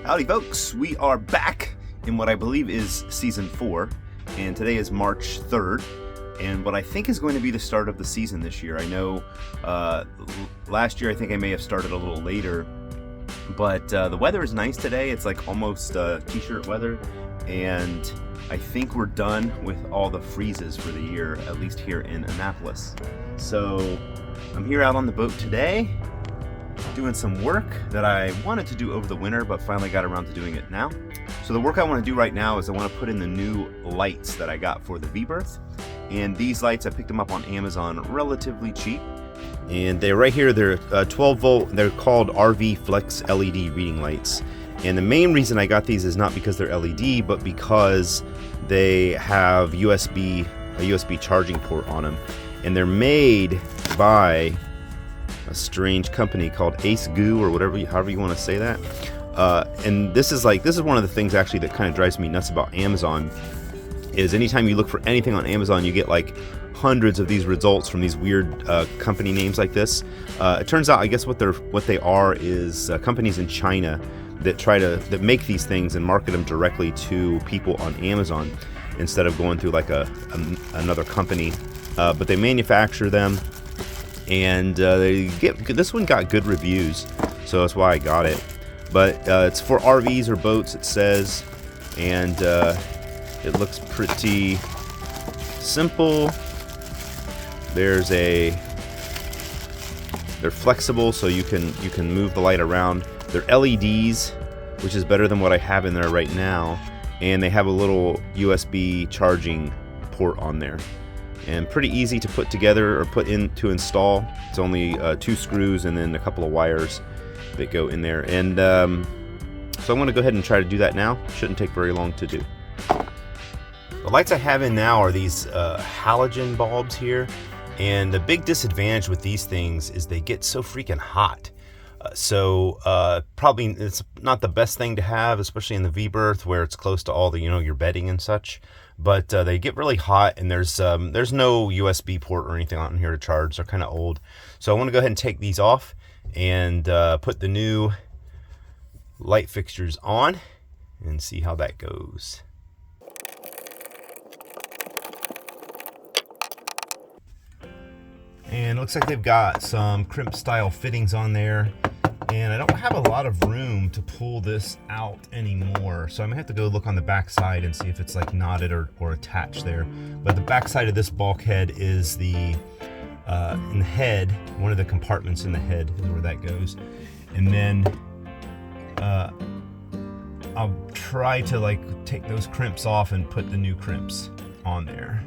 Howdy folks, we are back in what I believe is season 4, and today is March 3rd, and what I think is going to be the start of the season this year. I know last year I think I may have started a little later, but the weather is nice today. It's like almost t-shirt weather, and I think we're done with all the freezes for the year, at least here in Annapolis. So I'm here out on the boat today, doing some work that I wanted to do over the winter, but finally got around to doing it now. So the work I want to do right now is I want to put in the new lights that I got for the v-berth. And these lights, I picked them up on Amazon relatively cheap. And they're right here, they're 12 volt, they're called RV Flex LED reading lights. And the main reason I got these is not because they're LED, but because they have a USB charging port on them. And they're made by a strange company called Ace Goo, or however you want to say that. And this is one of the things actually that kind of drives me nuts about Amazon, is anytime you look for anything on Amazon, you get like hundreds of these results from these weird company names like this. It turns out, I guess what they are is companies in China that make these things and market them directly to people on Amazon instead of going through like another company. But they manufacture them, and this one got good reviews, so that's why I got it. But it's for RVs or boats, it says, and it looks pretty simple. They're flexible, so you can move the light around. They're LEDs, which is better than what I have in there right now, and they have a little USB charging port on there. And pretty easy to put together or put in to install. It's only 2 screws and then a couple of wires that go in there. And so I'm going to go ahead and try to do that now. Shouldn't take very long to do. The lights I have in now are these halogen bulbs here. And the big disadvantage with these things is they get so freaking hot. So probably it's not the best thing to have, especially in the v-berth where it's close to all the, your bedding and such. But they get really hot, and there's no USB port or anything on here to charge. They're kind of old. So I want to go ahead and take these off and put the new light fixtures on and see how that goes. And it looks like they've got some crimp style fittings on there. And I don't have a lot of room to pull this out anymore, so I'm gonna have to go look on the back side and see if it's like knotted or attached there. But the back side of this bulkhead is in the head, one of the compartments in the head is where that goes. And then I'll try to take those crimps off and put the new crimps on there.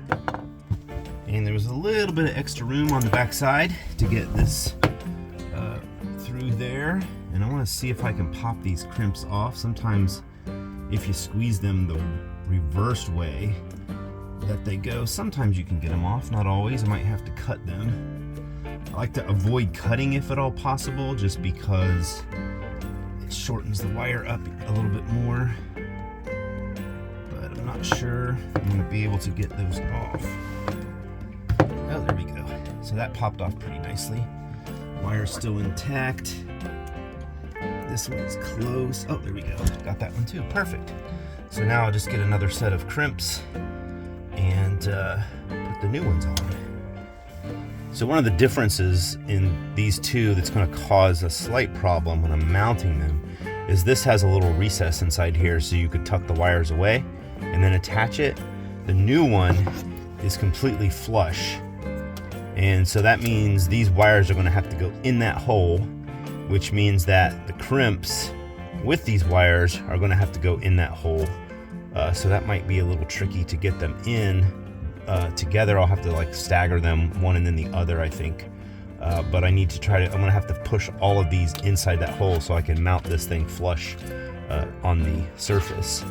And there was a little bit of extra room on the back side to get this through there, and I want to see if I can pop these crimps off. Sometimes if you squeeze them the reversed way that they go, sometimes you can get them off. Not always. I might have to cut them. I like to avoid cutting if at all possible, just because it shortens the wire up a little bit more, but I'm not sure I'm going to be able to get those off. Oh, there we go. So that popped off pretty nicely. Wire's still intact. This one's close. Oh, there we go. Got that one too. Perfect. So now I'll just get another set of crimps and put the new ones on. So one of the differences in these two that's going to cause a slight problem when I'm mounting them is this has a little recess inside here, so you could tuck the wires away and then attach it. The new one is completely flush. And so that means these wires are going to have to go in that hole, which means that the crimps with these wires are going to have to go in that hole. So that might be a little tricky to get them in together. I'll have to stagger them one and then the other, I think. But I need to I'm going to have to push all of these inside that hole so I can mount this thing flush on the surface.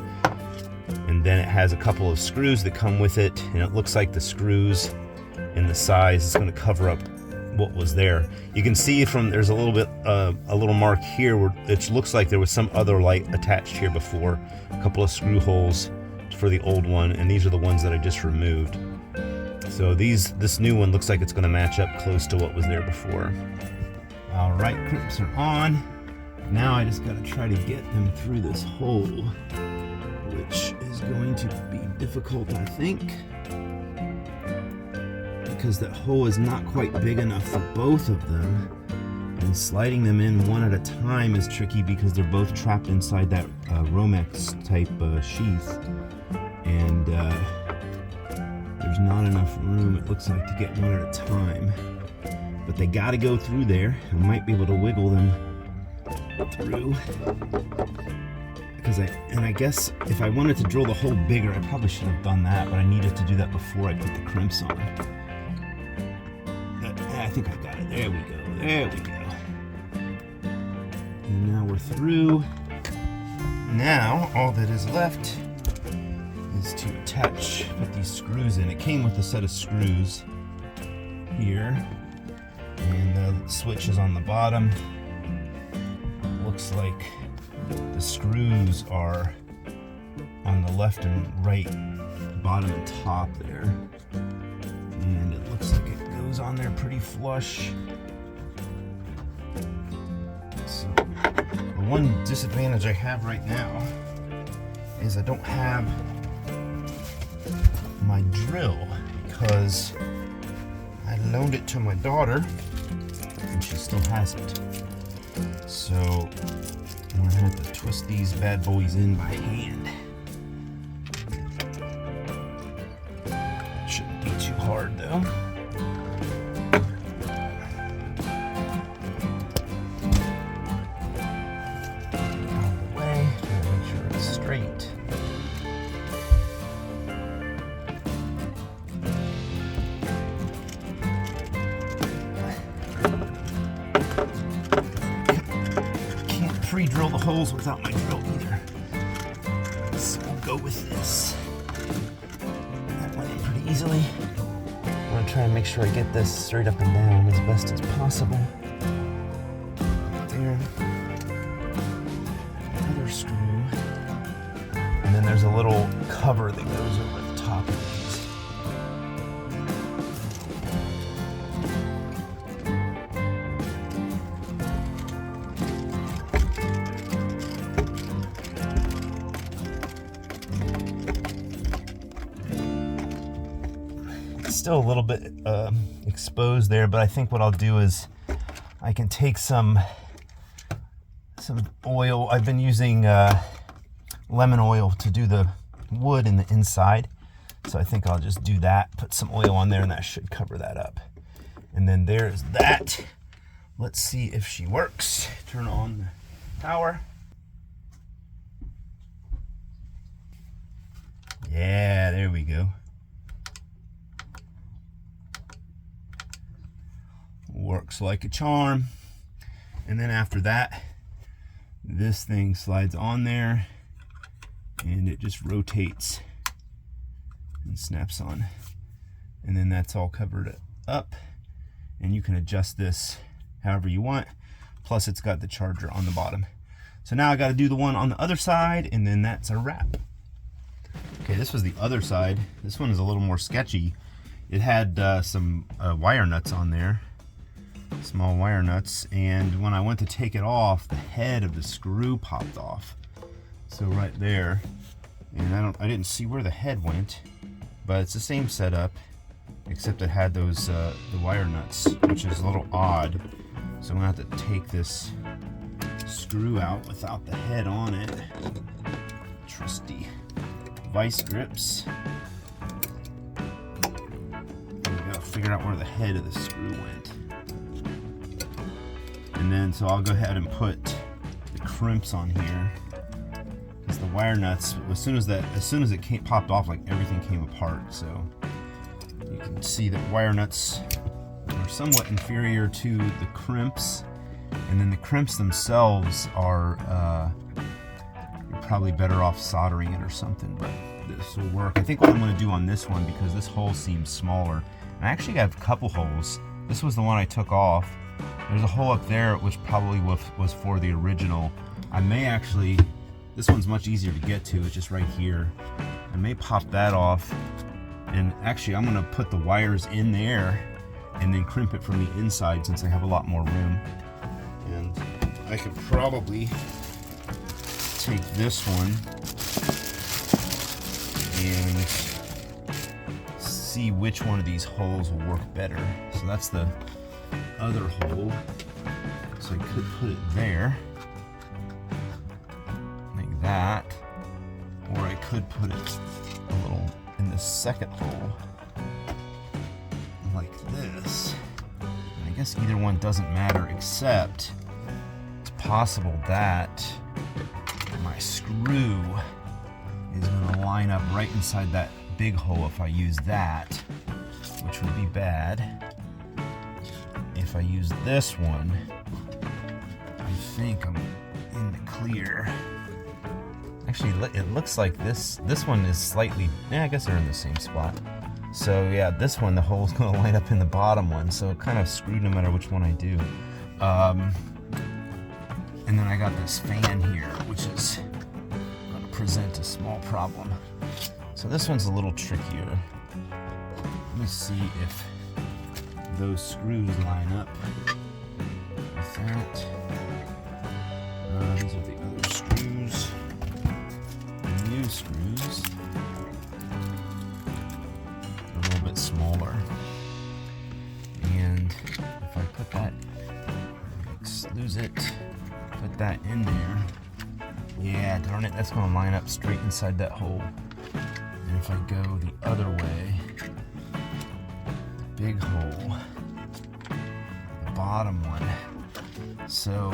And then it has a couple of screws that come with it, and it looks like the screws and the size is going to cover up what was there. You can see there's a little mark here where it looks like there was some other light attached here before. A couple of screw holes for the old one, and these are the ones that I just removed. So this new one looks like it's going to match up close to what was there before. All right, crimps are on. Now I just gotta try to get them through this hole, which is going to be difficult, I think, because that hole is not quite big enough for both of them. And sliding them in one at a time is tricky because they're both trapped inside that Romex type sheath. And there's not enough room, it looks like, to get one at a time. But they gotta go through there. I might be able to wiggle them through. I guess if I wanted to drill the hole bigger, I probably should have done that, but I needed to do that before I put the crimps on. I think I got it. There we go. There we go. And now we're through. Now all that is left is to put these screws in. It came with a set of screws here, and the switch is on the bottom. Looks like the screws are on the left and right, bottom and top there. And it looks like it goes on there pretty flush. So the one disadvantage I have right now is I don't have my drill because I loaned it to my daughter and she still has it. So I'm gonna have to twist these bad boys in by hand. Shouldn't be too hard though. Out of the way, trying to make sure it's straight. Pre-drill the holes without my drill either. So we'll go with this. That went in pretty easily. I'm gonna try and make sure I get this straight up and down as best as possible. There. Another screw. And then there's a little cover that goes over the top of these. Still a little bit exposed there, but I think what I'll do is I can take some oil. I've been using lemon oil to do the wood in the inside, so I think I'll just do that, put some oil on there, and that should cover that up. And then there's that. Let's see if she works. Turn on the power. Yeah, there we go. Works like a charm. And then after that, this thing slides on there and it just rotates and snaps on. And then that's all covered up, and you can adjust this however you want. Plus it's got the charger on the bottom. So now I got to do the one on the other side, and then that's a wrap. Okay, this was the other side. This one is a little more sketchy. It had some wire nuts on there, small wire nuts, and when I went to take it off, the head of the screw popped off. So right there, and I didn't see where the head went, but it's the same setup, except it had those the wire nuts, which is a little odd. So I'm gonna have to take this screw out without the head on it. Trusty vice grips. And we gotta figure out where the head of the screw went. And then, so I'll go ahead and put the crimps on here, because the wire nuts, as soon as it popped off, like everything came apart. So you can see that wire nuts are somewhat inferior to the crimps, and then the crimps themselves are you're probably better off soldering it or something, but this will work. I think what I'm going to do on this one, because this hole seems smaller, and I actually have a couple holes. This was the one I took off. There's a hole up there which probably was for the original. I may actually, this one's much easier to get to, it's just right here. I may pop that off, and actually I'm gonna put the wires in there and then crimp it from the inside, since I have a lot more room. And I could probably take this one and see which one of these holes will work better. So that's the other hole. So I could put it there, like that, or I could put it a little in the second hole, like this. I guess either one doesn't matter, except it's possible that my screw is going to line up right inside that big hole if I use that, which would be bad. If I use this one, I think I'm in the clear. Actually, it looks like this one is slightly, yeah, I guess they're in the same spot. So yeah, this one, the hole's going to line up in the bottom one, so kind of screwed no matter which one I do. And then I got this fan here, which is going to present a small problem. So this one's a little trickier. Let me see if those screws line up with that. These are the other screws. The new screws. A little bit smaller. And if I put that, lose it, put that in there. Yeah, darn it, that's gonna line up straight inside that hole. And if I go the other way, the big hole, the bottom one. So,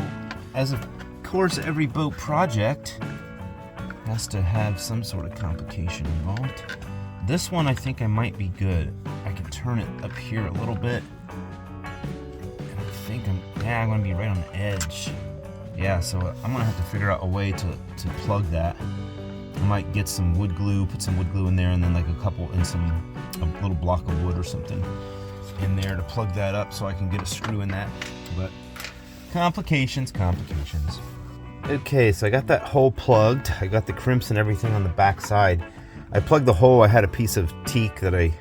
as of course, every boat project has to have some sort of complication involved. This one I think I might be good. I can turn it up here a little bit. And I think I'm gonna be right on the edge. Yeah, so I'm gonna have to figure out a way to plug that. I might get some wood glue, put some wood glue in there, and then like a little block of wood or something in there to plug that up so I can get a screw in that. But complications. Okay, so I got that hole plugged. I got the crimps and everything on the back side. I plugged the hole. I had a piece of teak that I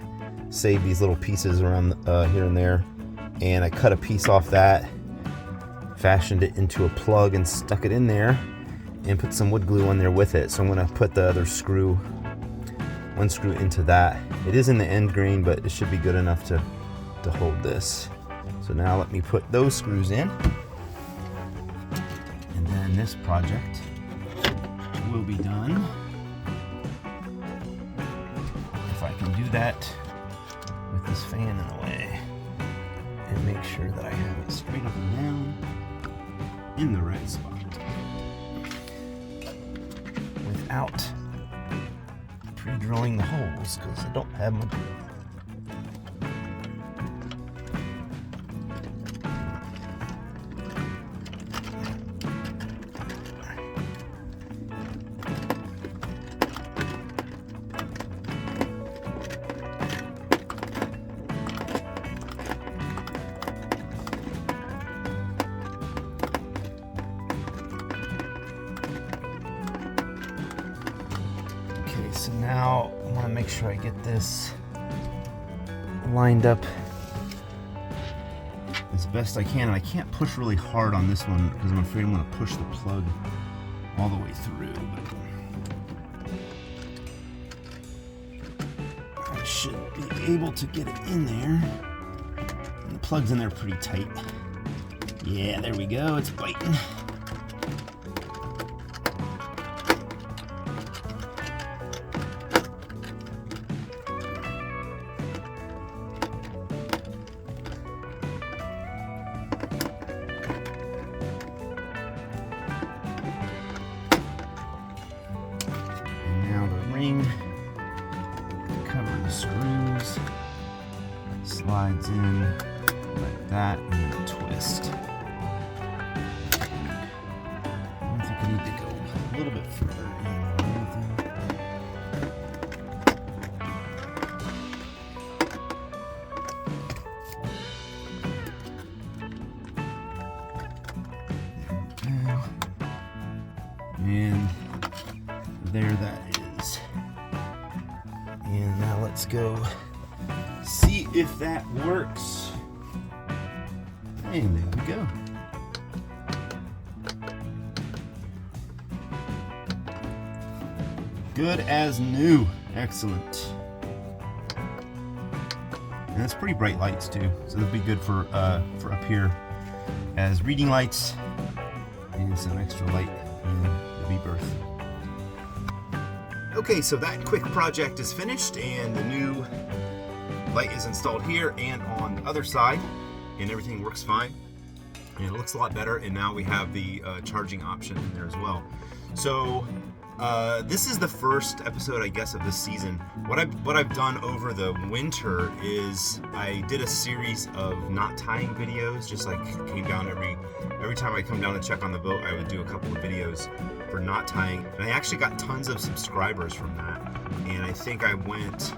saved these little pieces around here and there, and I cut a piece off that, fashioned it into a plug and stuck it in there, and put some wood glue on there with it. So I'm gonna put the other screw, one screw into that. It is in the end grain, but it should be good enough to hold this. So now let me put those screws in, and then this project will be done. If I can do that with this fan in the way, and make sure that I have it straight up and down in the right spot without pre-drilling the holes, because I don't have my drill. So now I want to make sure I get this lined up as best I can. And I can't push really hard on this one because I'm afraid I'm going to push the plug all the way through. But I should be able to get it in there. And the plug's in there pretty tight. Yeah, there we go. It's biting. Cover the screws, slides in like that, and then a twist. I don't think I need to go a little bit further in or anything. And there that is. And now let's go see if that works. And there we go. Good as new. Excellent. And it's pretty bright lights too, so they'll be good for up here as reading lights and some extra light in the v-berth. Okay, so that quick project is finished and the new light is installed here and on the other side, and everything works fine. And it looks a lot better, and now we have the charging option in there as well. So this is the first episode, I guess, of this season. What I've done over the winter is I did a series of knot tying videos. Just like came down every time I come down to check on the boat, I would do a couple of videos for knot tying, and I actually got tons of subscribers from that. And I think I went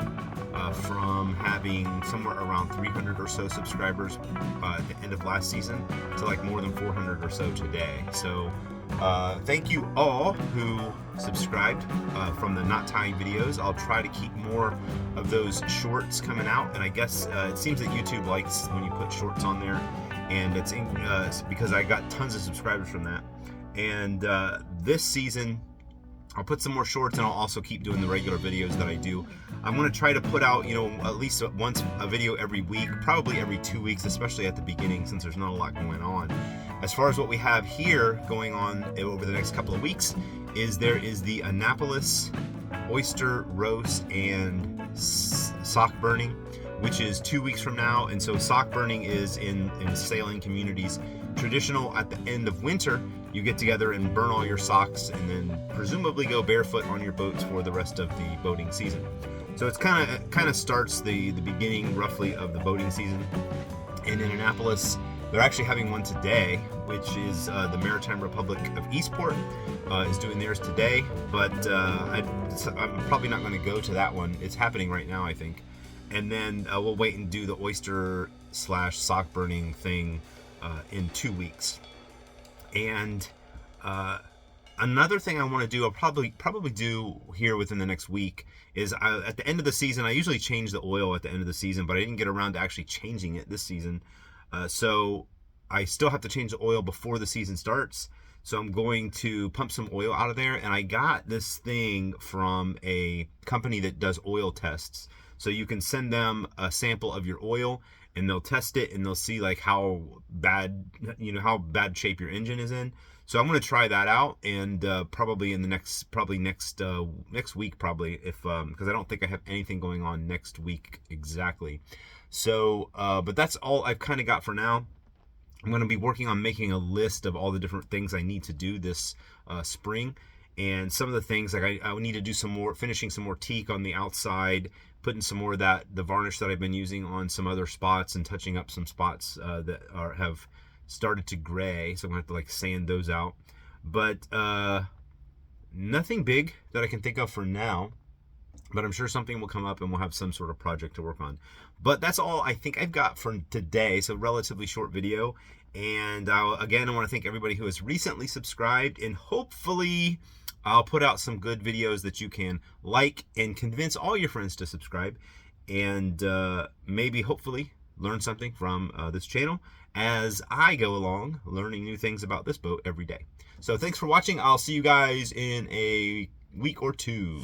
from having somewhere around 300 or so subscribers at the end of last season to like more than 400 or so today. So thank you all who subscribed from the knot tying videos. I'll try to keep more of those shorts coming out, and I guess it seems that YouTube likes when you put shorts on there, and it's because I got tons of subscribers from that. And this season I'll put some more shorts, and I'll also keep doing the regular videos that I do. I'm going to try to put out, at least once a video every week, probably every 2 weeks, especially at the beginning since there's not a lot going on. As far as what we have here going on over the next couple of weeks is there is the Annapolis oyster roast and sock burning, which is 2 weeks from now. And so sock burning is in sailing communities traditional. At the end of winter, you get together and burn all your socks and then presumably go barefoot on your boats for the rest of the boating season. So it's kind of starts the beginning roughly of the boating season. And in Annapolis, they're actually having one today, which is the Maritime Republic of Eastport is doing theirs today. But I'm probably not going to go to that one. It's happening right now, I think. And then we'll wait and do the oyster / sock burning thing in 2 weeks. And another thing I want to do, I'll probably do here within the next week, is at the end of the season, I usually change the oil at the end of the season, but I didn't get around to actually changing it this season. So I still have to change the oil before the season starts. So I'm going to pump some oil out of there, and I got this thing from a company that does oil tests. So you can send them a sample of your oil, and they'll test it, and they'll see like how bad shape your engine is in. So I'm going to try that out, and probably in the next week, if because I don't think I have anything going on next week exactly. So, but that's all I've kind of got for now. I'm going to be working on making a list of all the different things I need to do this spring. And some of the things, like I need to do finishing some more teak on the outside, putting some more of the varnish that I've been using on some other spots, and touching up some spots that have started to gray. So I'm going to have to sand those out. But nothing big that I can think of for now. But I'm sure something will come up and we'll have some sort of project to work on. But that's all I think I've got for today. So relatively short video. And again, I want to thank everybody who has recently subscribed. And hopefully I'll put out some good videos that you can like and convince all your friends to subscribe. And maybe, hopefully, learn something from this channel as I go along learning new things about this boat every day. So thanks for watching. I'll see you guys in a week or two.